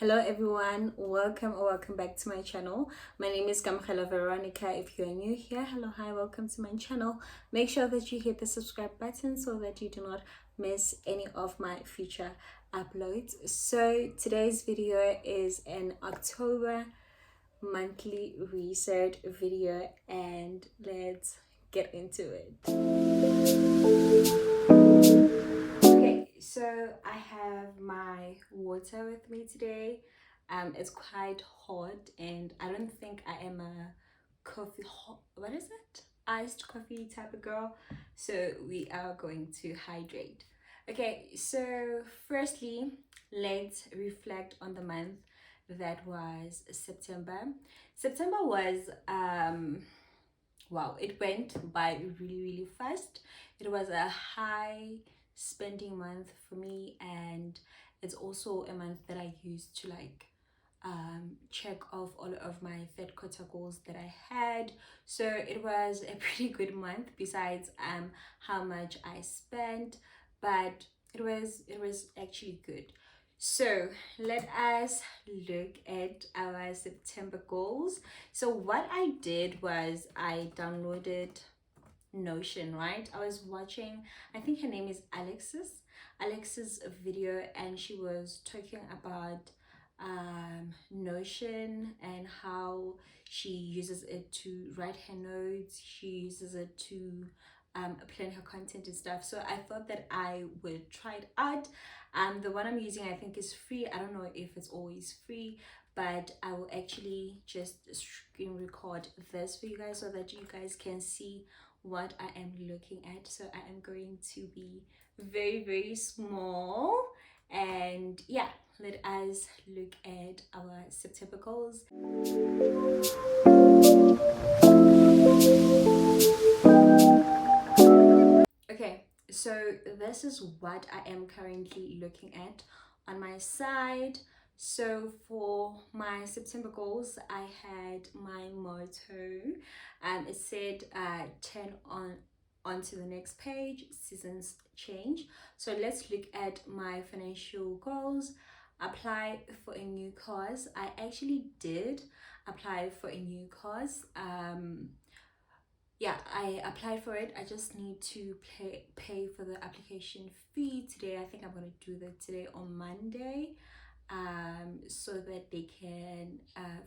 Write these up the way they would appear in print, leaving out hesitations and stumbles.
Hello everyone, welcome back to my channel. My name is Kamogelo Veronica. If you are new here, hello, hi, welcome to my channel. Make sure that you hit the subscribe button so that you do not miss any of my future uploads. So today's video is an October monthly research video and let's get into it. Okay, so I have my water with me today. It's quite hot and I don't think I am a what is it? Iced coffee type of girl. So we are going to hydrate. Okay, so firstly, let's reflect on the month that was September. September was wow, it went by really fast. It was a high spending month for me, and it's also a month that I used to check off all of my third quarter goals that I had. So it was a pretty good month besides how much I spent, but it was actually good. So let us look at our September goals. So what I did was I downloaded Notion, right? I was watching, I think her name is Alex's video, and she was talking about Notion and how she uses it to write her notes. She uses it to plan her content and stuff. So I thought that I would try it out. The one I'm using I think is free. I don't know if it's always free, but I will actually just screen record this for you guys so that you guys can see what I am looking at. So I am going to be very small, and yeah, let us look at our September goals. Okay, so this is what I am currently looking at on my side. So for my September goals, I had my motto. It said turn onto the next page, seasons change. So let's look at my financial goals. Apply for a new course. I actually did apply for a new course. Yeah, I applied for it. I just need to pay for the application fee today. I think I'm going to do that today on Monday, so that they can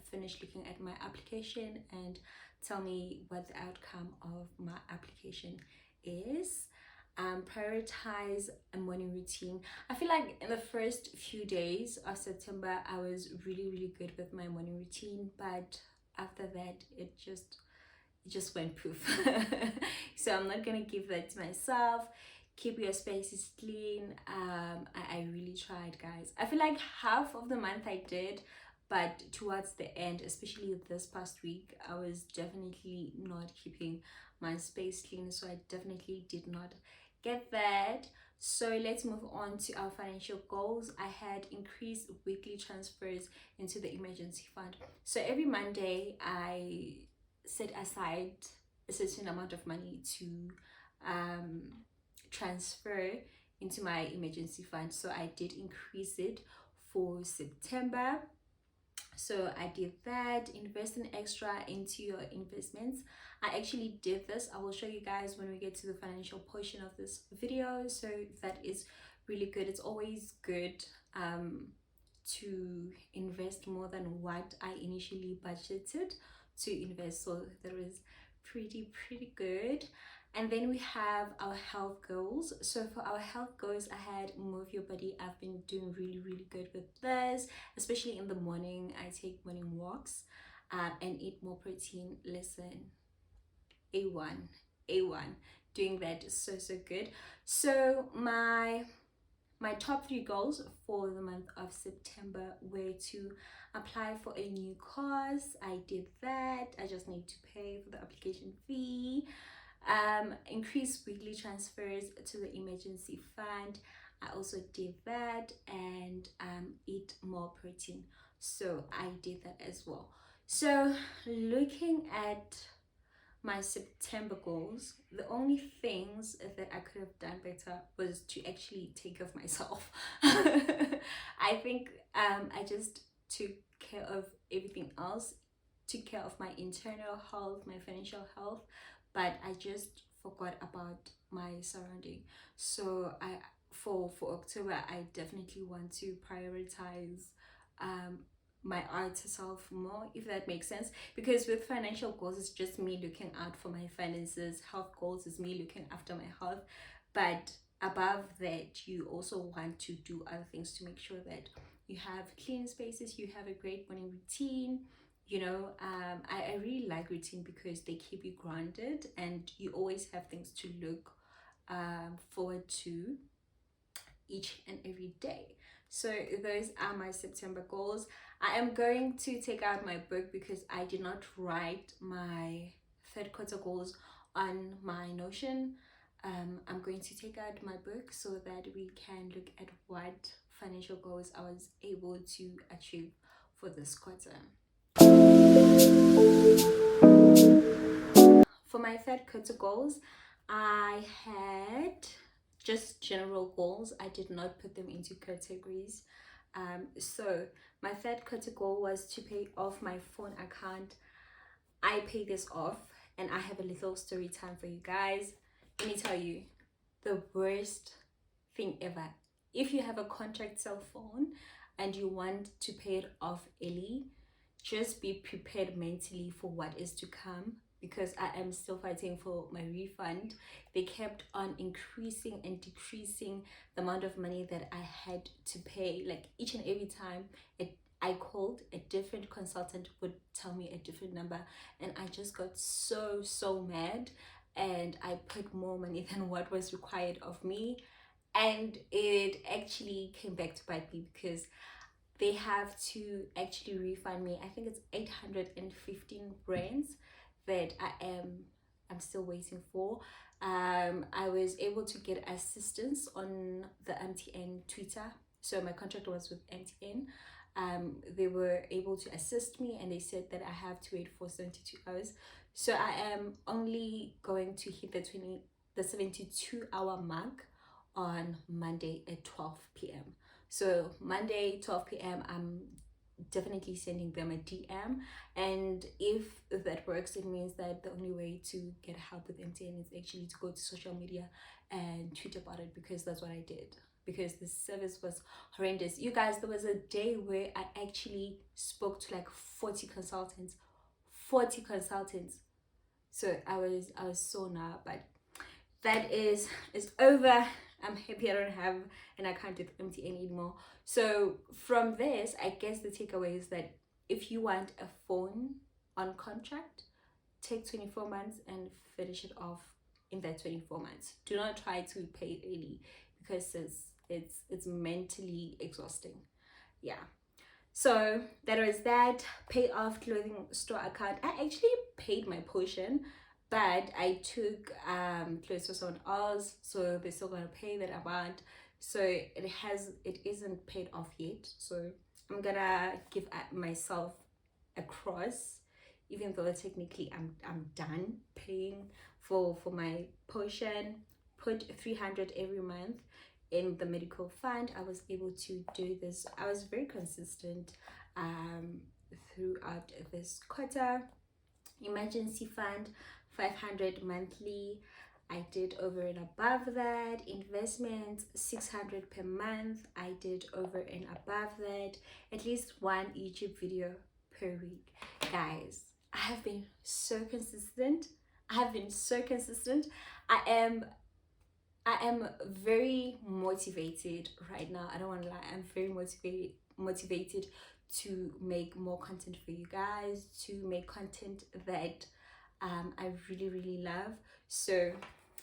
finish looking at my application and tell me what the outcome of my application is. Prioritize a morning routine. I feel like in the first few days of September I was really good with my morning routine, but after that it just went poof. So I'm not gonna give that to myself. Keep your spaces clean. I really tried, guys. I feel like half of the month I did, but towards the end, especially this past week, I was definitely not keeping my space clean, so I definitely did not get that. So let's move on to our financial goals. I had increased weekly transfers into the emergency fund. So every Monday I set aside a certain amount of money to um, transfer into my emergency fund. So I did increase it for September. So I did that. Invest an extra into your investments. I actually did this. I will show you guys when we get to the financial portion of this video. So that is really good. It's always good to invest more than what I initially budgeted to invest. So that was pretty good. And then we have our health goals. So for our health goals, I had move your body. I've been doing really good with this, especially in the morning. I take morning walks and eat more protein. Listen, A1 doing that is so good. So my top 3 goals for the month of September were to apply for a new course. I did that. I just need to pay for the application fee. Increase weekly transfers to the emergency fund. I also did that, and eat more protein. So I did that as well. So looking at my September goals, the only things that I could have done better was to actually take care of myself. I think I just took care of everything else, took care of my internal health, my financial health, but I just forgot about my surrounding. So I for October, I definitely want to prioritize um my art self more, if that makes sense. Because with financial goals, it's just me looking out for my finances. Health goals is me looking after my health. But above that, you also want to do other things to make sure that you have clean spaces, you have a great morning routine. I really like routine because they keep you grounded and you always have things to look forward to each and every day. So those are my September goals. I am going to take out my book because I did not write my third quarter goals on my Notion. I'm going to take out my book so that we can look at what financial goals I was able to achieve for this quarter. For my third quarter goals, I had just general goals. I did not put them into categories. So my third quarter goal was to pay off my phone account. I paid this off, and I have a little story time for you guys. Let me tell you, the worst thing ever. If you have a contract cell phone and you want to pay it off early, just be prepared mentally for what is to come, because I am still fighting for my refund. They kept on increasing and decreasing the amount of money that I had to pay. Like each and every time I called, a different consultant would tell me a different number, and I just got so mad, and I put more money than what was required of me, and it actually came back to bite me because they have to actually refund me. I think it's 815 brands that I'm still waiting for. I was able to get assistance on the MTN Twitter. So my contract was with MTN. They were able to assist me, and they said that I have to wait for 72 hours. So I am only going to hit the 72-hour mark on Monday at 12 p.m. So Monday 12 p.m. I'm definitely sending them a DM, and if that works, it means that the only way to get help with MTN is actually to go to social media and tweet about it, because that's what I did. Because the service was horrendous. You guys, there was a day where I actually spoke to like 40 consultants. 40 consultants. So I was so nah, but that is over. I'm happy I don't have an account with MTN anymore. So from this, I guess the takeaway is that if you want a phone on contract, take 24 months and finish it off in that 24 months. Do not try to pay early, because it's mentally exhausting. Yeah. So that was that. Pay off clothing store account. I actually paid my portion, but I took clothes for someone else, so they're still gonna pay that amount. So it isn't paid off yet. So I'm gonna give myself a cross, even though technically I'm done paying for my portion. Put 300 every month in the medical fund. I was able to do this. I was very consistent throughout this quarter. Emergency fund, 500 monthly. I did over and above that. Investments, 600 per month. I did over and above that. At least one YouTube video per week. Guys, I have been so consistent. I am very motivated right now. I don't want to lie. I'm very motivated to make more content for you guys, to make content that I really love. So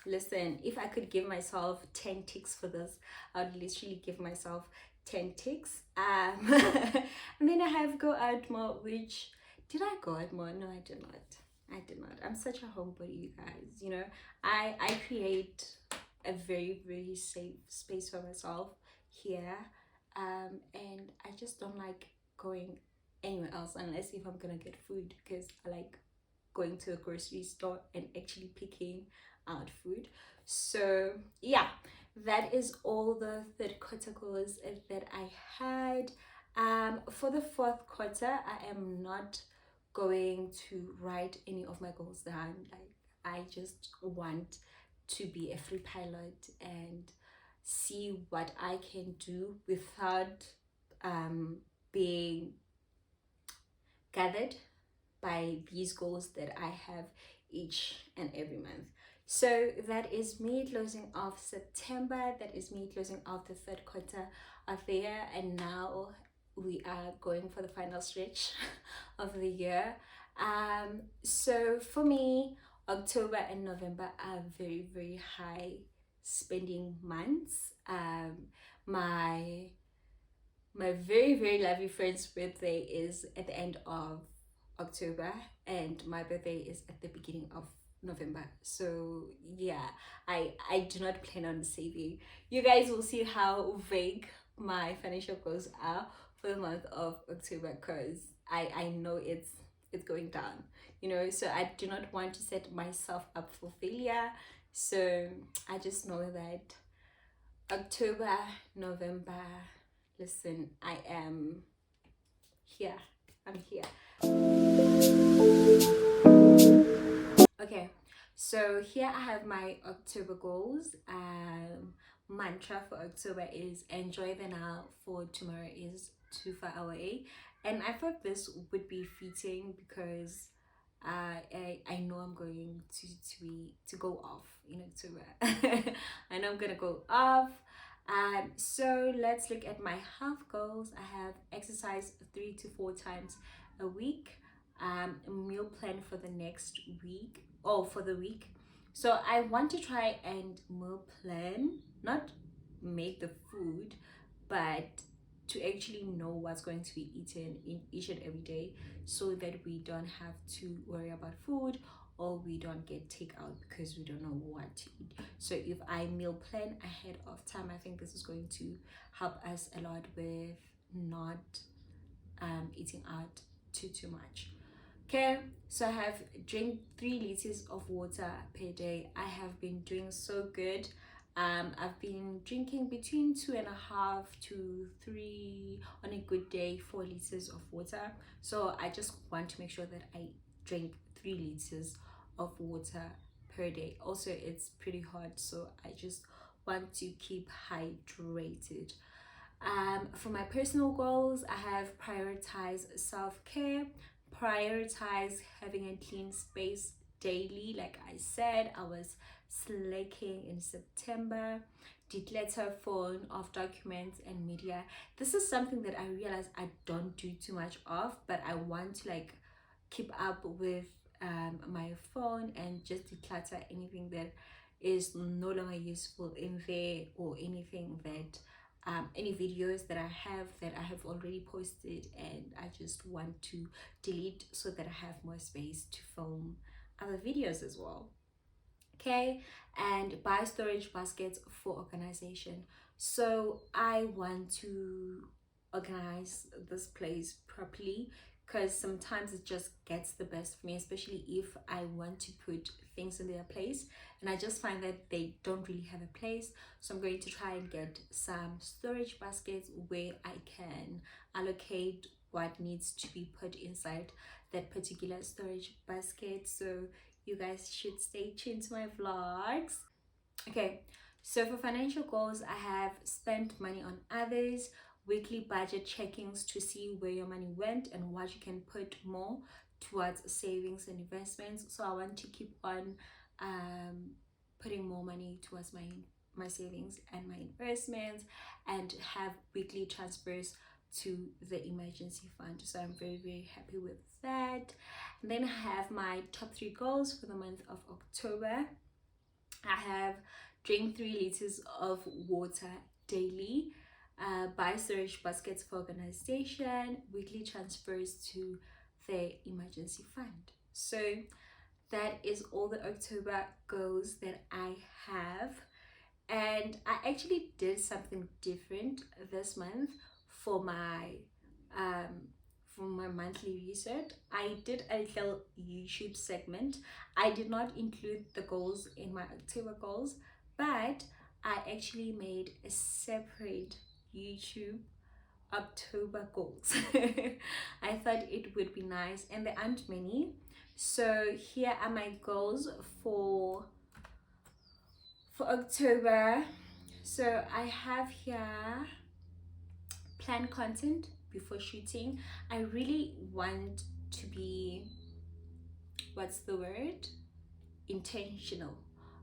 listen, if I could give myself 10 ticks for this, I would literally give myself 10 ticks. And then I have Go Out More, which, did I go out more? No, I did not. I'm such a homebody, you guys. I create a very safe space for myself here, and I just don't like going anywhere else unless if I'm gonna get food, because I like going to a grocery store and actually picking out food. So yeah, that is all the third quarter goals that I had. For the fourth quarter, I am not going to write any of my goals down. Like, I just want to be a free pilot and see what I can do without being gathered by these goals that I have each and every month. So that is me closing off September. That is me closing off the third quarter of the year. And now we are going for the final stretch of the year. So for me, October and November are very, very high spending months. My very, very lovely friend's birthday is at the end of October, and my birthday is at the beginning of November. So yeah, I do not plan on saving. You guys will see how vague my financial goals are for the month of October, because I know it's going down, you know. So I do not want to set myself up for failure. So I just know that October, November, listen, I am here. I'm here. Okay, so here I have my October goals. Mantra for October is enjoy the now, for tomorrow is too far away. And I thought this would be fitting because I know I'm going to go off in October. I know I'm gonna go off. So let's look at my health goals. I have exercise 3 to 4 times a week. Meal plan for the next week, or for the week. So I want to try and meal plan, not make the food, but to actually know what's going to be eaten in each and every day, so that we don't have to worry about food, or we don't get takeout because we don't know what to eat. So if I meal plan ahead of time, I think this is going to help us a lot with not eating out too much. Okay, so I have drink 3 liters of water per day. I have been doing so good. I've been drinking between 2.5 to 3, on a good day, 4 liters of water. So I just want to make sure that I drink 3 liters of water per day. Also, it's pretty hot, so I just want to keep hydrated. For my personal goals, I have prioritized self-care, prioritize having a clean space daily. Like I said, I was slacking in September. Declutter phone of documents and media. This is something that I realize I don't do too much of, but I want to like keep up with my phone and just declutter anything that is no longer useful in there, or anything that any videos that I have already posted and I just want to delete, so that I have more space to film other videos as well. Okay, and buy storage baskets for organization. So I want to organize this place properly, because sometimes it just gets the best of me, especially if I want to put things in their place and I just find that they don't really have a place. So I'm going to try and get some storage baskets where I can allocate what needs to be put inside that particular storage basket. So you guys should stay tuned to my vlogs. Okay, so for financial goals, I have spent money on others, weekly budget checkings to see where your money went and what you can put more towards savings and investments. So I want to keep on putting more money towards my savings and my investments, and have weekly transfers to the emergency fund. So I'm very, very happy with that. And then I have my top 3 goals for the month of October. I have drink 3 liters of water daily, buy storage baskets for organization, weekly transfers to the emergency fund. So that is all the October goals that I have. And I actually did something different this month for my monthly reset, I did a little YouTube segment. I did not include the goals in my October goals, but I actually made a separate YouTube October goals. I thought it would be nice, and there aren't many. So here are my goals for October. So I have here plan content before shooting. I really want to be, what's the word, intentional.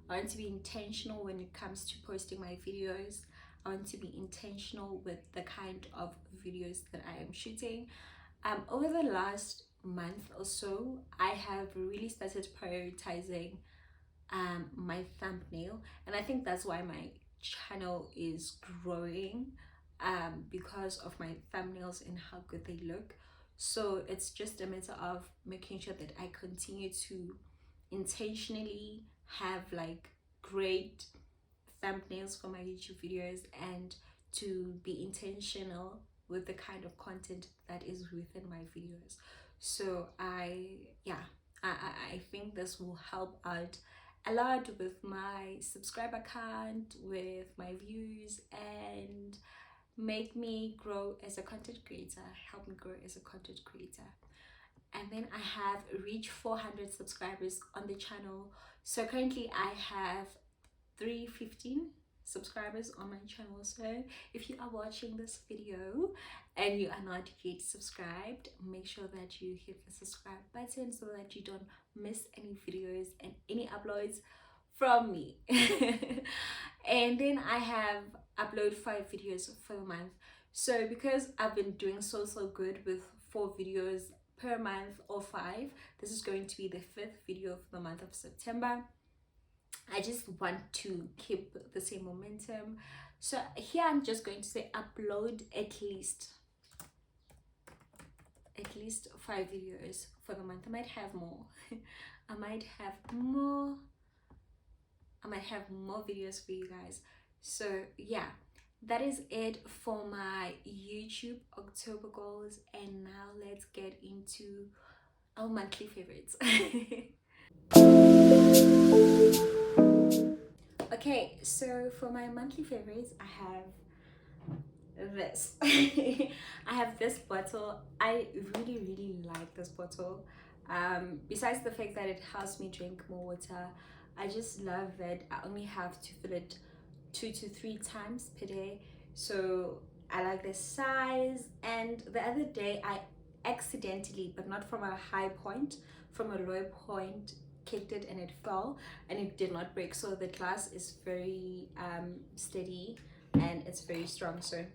I want to be intentional when it comes to posting my videos. I want to be intentional with the kind of videos that I am shooting. Over the last month or so, I have really started prioritizing my thumbnail, and I think that's why my channel is growing, because of my thumbnails and how good they look. So it's just a matter of making sure that I continue to intentionally have like great thumbnails for my YouTube videos, and to be intentional with the kind of content that is within my videos. So I think this will help out a lot with my subscriber count, with my views, and make me grow as a content creator, help me grow as a content creator. And then I have reached 400 subscribers on the channel. So currently I have 315 subscribers on my channel. So if you are watching this video and you are not yet subscribed, make sure that you hit the subscribe button so that you don't miss any videos and any uploads from me. And then I have uploaded 5 videos for the month. So because I've been doing so good with 4 videos per month, or 5, this is going to be the 5th video for the month of September. I just want to keep the same momentum. So here I'm just going to say upload at least 5 videos for the month. I might have more. I might have more videos for you guys. So yeah, that is it for my YouTube October goals. And now let's get into our monthly favorites. Okay, so for my monthly favorites, I have this. I have this bottle. I really like this bottle. Besides the fact that it helps me drink more water, I just love that I only have to fill it 2 to 3 times per day. So I like the size. And the other day I accidentally, but not from a high point, from a low point, kicked it and it fell, and it did not break. So the glass is very steady and it's very strong. So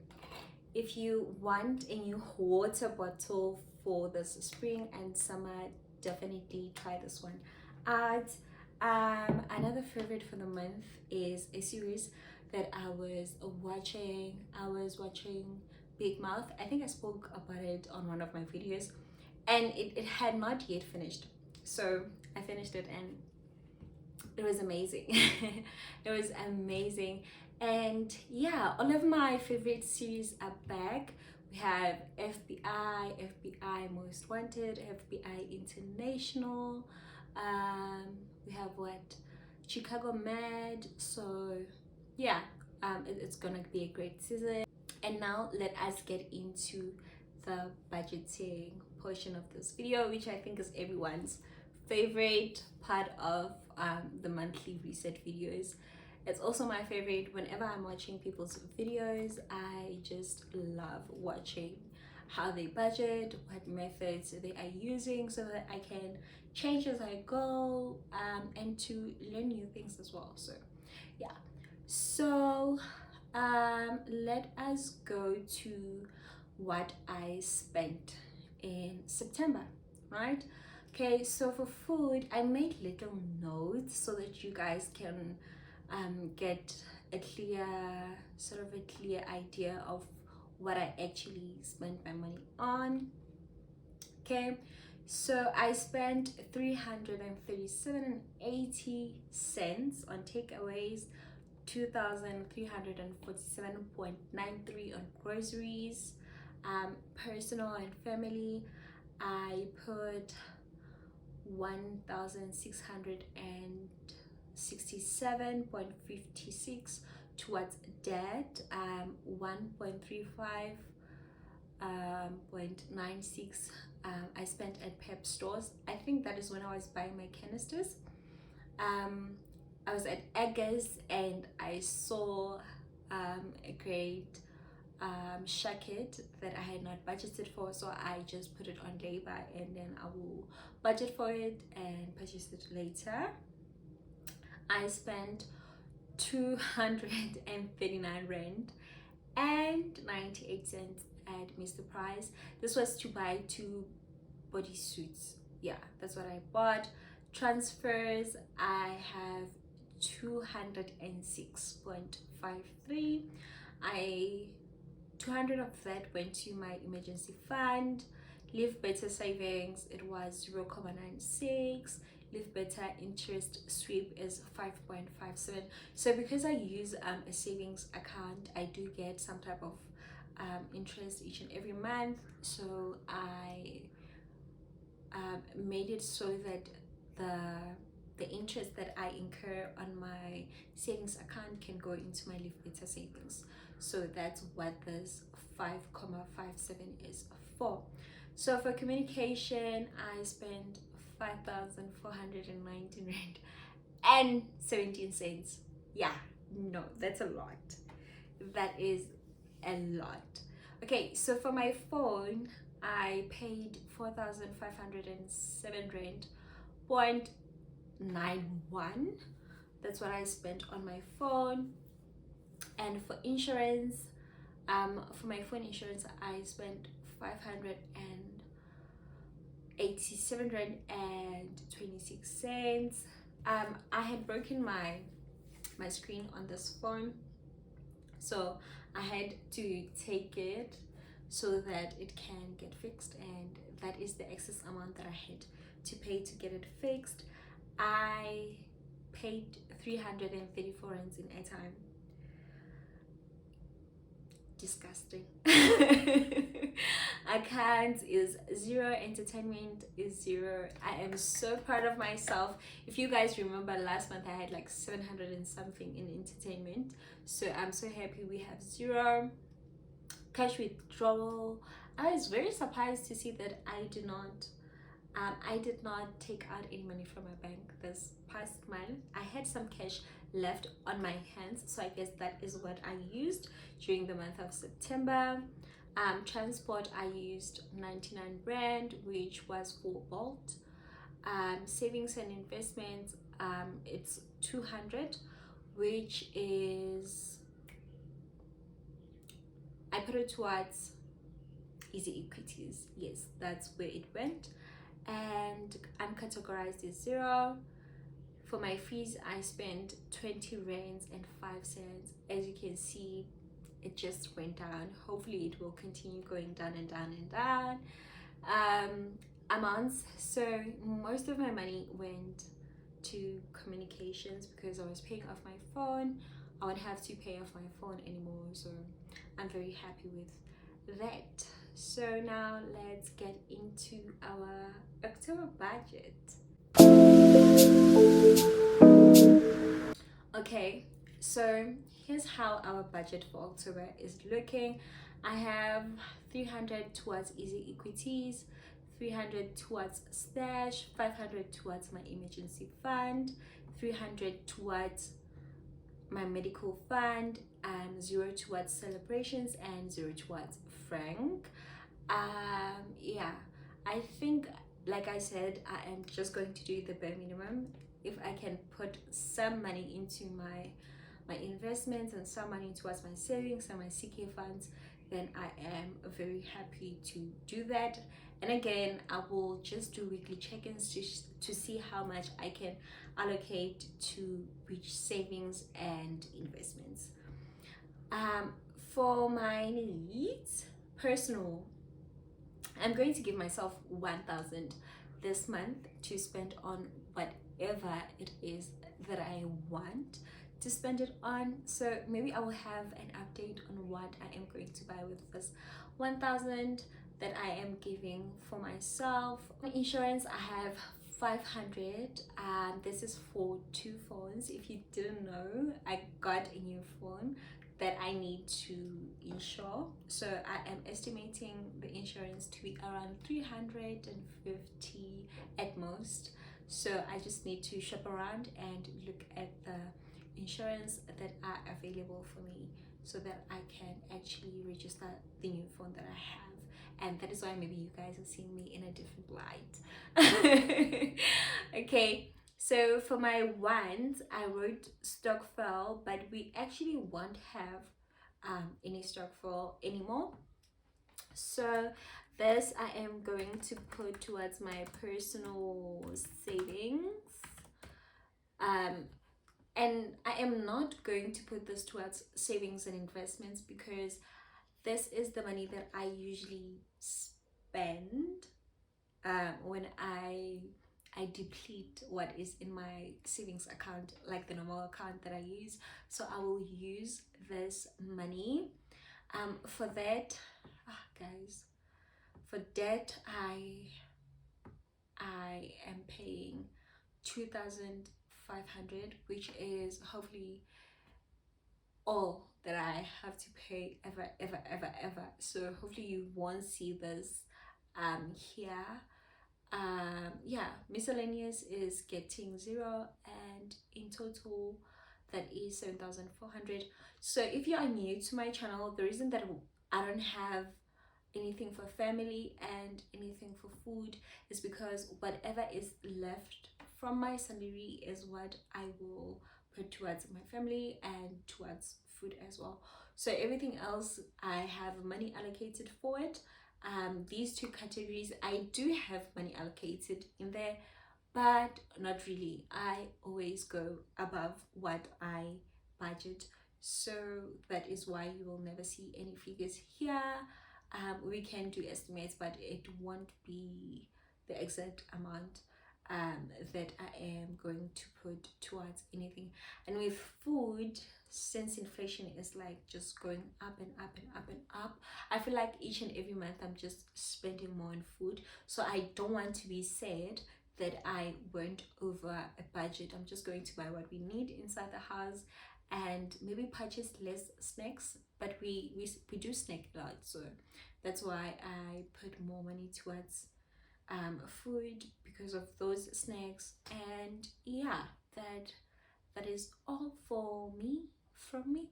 if you want a new water bottle for this spring and summer, definitely try this one out. Another favorite for the month is a series that I was watching. Big Mouth. I think I spoke about it on one of my videos, and it had not yet finished. So I finished it and it was amazing. It was amazing. And yeah, all of my favorite series are back. We have FBI Most Wanted, FBI International. We have what, Chicago Med. So yeah, it's gonna be a great season. And now let us get into the budgeting portion of this video, which I think is everyone's favorite part of the monthly reset videos. It's also my favorite. Whenever I'm watching people's videos, I just love watching how they budget, what methods they are using, so that I can change as I go, and to learn new things as well. So yeah, so let us go to what I spent in September, right? Okay, so for food, I made little notes so that you guys can get a clear idea of what I actually spent my money on. Okay, so I spent 337.80 on takeaways, 2,347.93 on groceries, personal and family. I put 1,667.56 towards debt, 1.35 0.96 I spent at Pep stores. I think that is when I was buying my canisters. I was at Eggers and I saw a great jacket that I had not budgeted for, so I just put it on labor and then I will budget for it and purchase it later. I spent 239 rand and 98 cents at Mr. Price. This was to buy 2 bodysuits. Yeah, that's what I bought. Transfers, I have 206.53. 200 of that went to my emergency fund. Live Better savings, it was 0.96. Live Better interest sweep is 5.57. So because I use a savings account, I do get some type of interest each and every month. So I made it so that the interest that I incur on my savings account can go into my Live Better savings. So that's what this 5.57 is for. So for communication, I spent 5,419 rand and 17 cents. Yeah, no, that's a lot. That is a lot. Okay, so for my phone, I paid 4,507 rand 0.91. That's what I spent on my phone. And for insurance, for my phone insurance, I spent 587 rand and 26 cents. I had broken my screen on this phone, so I had to take it so that it can get fixed, and that is the excess amount that I had to pay to get it fixed. I paid 334 rands in airtime. Disgusting. Account is 0, entertainment is 0. I am so proud of myself. If you guys remember, last month I had like 700 and something in entertainment, so I'm so happy we have 0. Cash withdrawal, I was very surprised to see that I did not take out any money from my bank this past month. I had some cash left on my hands, so I guess that is what I used during the month of September. Transport, I used 99 rand, which was for Bolt. Savings and investments, it's 200, which is, I put it towards easy equities. Yes, that's where it went. And uncategorized is 0. For my fees, I spent 20 rands and 5 cents. As you can see, it just went down. Hopefully it will continue going down and down and down. Amounts, so most of my money went to communications because I was paying off my phone. I won't have to pay off my phone anymore, so I'm very happy with that. So now let's get into our October budget. Okay, so here's how our budget for October is looking. I have 300 towards easy equities, 300 towards stash, 500 towards my emergency fund, 300 towards my medical fund, 0 towards celebrations, and 0 towards Frank. Yeah, I think, like I said, I am just going to do the bare minimum. If I can put some money into my investments and some money towards my savings and my CK funds, then I am very happy to do that. And again, I will just do weekly check-ins to see how much I can allocate to which savings and investments. For my needs, personal, I'm going to give myself 1,000 this month to spend on whatever it is that I want to spend it on. So maybe I will have an update on what I am going to buy with this 1,000. that I am giving for myself. Insurance, I have 500. This is for 2 phones. If you didn't know, I got a new phone that I need to insure, so I am estimating the insurance to be around 350 at most. So I just need to shop around and look at the insurance that are available for me, so that I can actually register the new phone that I have. And that is why maybe you guys are seeing me in a different light. Okay, so for my ones, I wrote stock fell, but we actually won't have any stock fell anymore. So this I am going to put towards my personal savings. And I am not going to put this towards savings and investments, because this is the money that I usually spend when I deplete what is in my savings account, like the normal account that I use. So I will use this money for that. Guys, for that I am paying 2,500, which is hopefully all that I have to pay ever. So hopefully you won't see this here. Yeah, miscellaneous is getting 0, and in total that is 7,400. So if you are new to my channel, the reason that I don't have anything for family and anything for food is because whatever is left from my salary is what I will put towards my family and towards food as well. So everything else, I have money allocated for it. These two categories, I do have money allocated in there, but not really. I always go above what I budget, so that is why you will never see any figures here. We can do estimates, but it won't be the exact amount that I am going to put towards anything. And with food, since inflation is like just going up and up and up and up, I feel like each and every month I'm just spending more on food. So I don't want to be sad that I went over a budget. I'm just going to buy what we need inside the house and maybe purchase less snacks, but we do snack a lot, so that's why I put more money towards food because of those snacks. And yeah, that is all for me from me.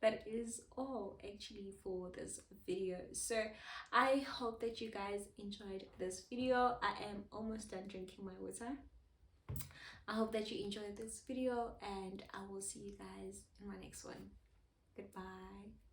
That is all actually for this video. So I hope that you guys enjoyed this video. I am almost done drinking my water. I hope that you enjoyed this video, and I will see you guys in my next one. Goodbye.